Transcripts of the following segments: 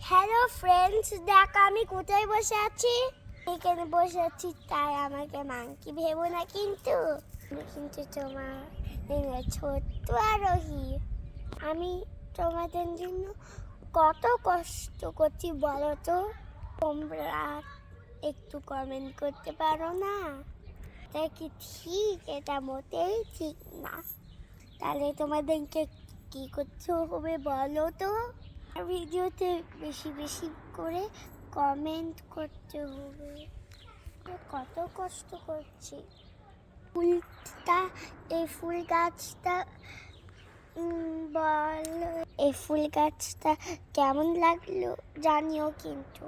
Hello friends, দেখো আমি কোথায় বসে আছি। এখানে বসে আছি, তাই আমাকে মাংকি ভেবো না কিন্তু। আমি কিন্তু তোমার ছোট্ট আরোহী। আমি তোমাদের জন্য কত কষ্ট করছি বলো তো। তোমরা একটু কমেন্ট করতে পারো না? তাই কি ঠিক? এটা মোটেই ঠিক না। তাহলে তোমাদেরকে কি করতে হবে বলো তো? ভিডিওতে বেশি বেশি করে কমেন্ট করতে হবে। কত কষ্ট করছি। ফুলটা, এই ফুল গাছটা বলো, এই ফুল গাছটা কেমন লাগলো জানিও কিন্তু।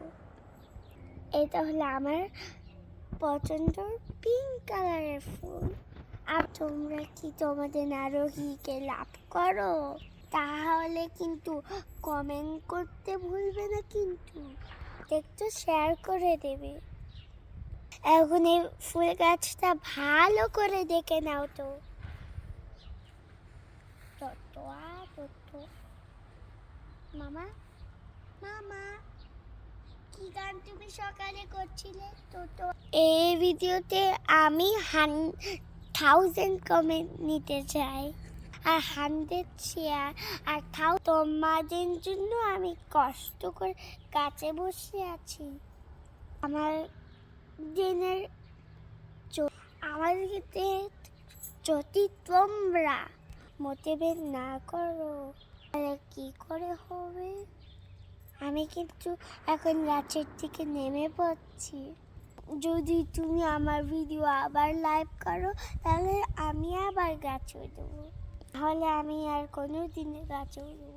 এটা হলো আমার পছন্দের পিঙ্ক কালারের ফুল। আর তোমরা কি তোমাদের আরোহীকে লাভ করো? তাহলে কিন্তু কমেন্ট করতে ভুলবে না কিন্তু। একটু শেয়ার করে দেবে। এখন এই ফুল গাছটা ভালো করে দেখে নাও তো। মামা, মামা, কি গান তুমি সকালে করছিলে? এই ভিডিওতে আমি 1000 কমেন্ট নিতে চাই, আর 100 শেয়ার, আর তোমাদের জন্য আমি কষ্ট করে কাছে বসে আছি। আমার দিনের আমাদেরকে যদি তোমরা মোটিভেট না করো তাহলে কি করে হবে? আমি কিন্তু এখন গাছের থেকে নেমে পড়ছি। যদি তুমি আমার ভিডিও আবার লাইভ করো তাহলে আমি আবার গাছ হয়ে দেবো, তাহলে আমি আর কোনো দিনে গাছ হয়ে দেবো।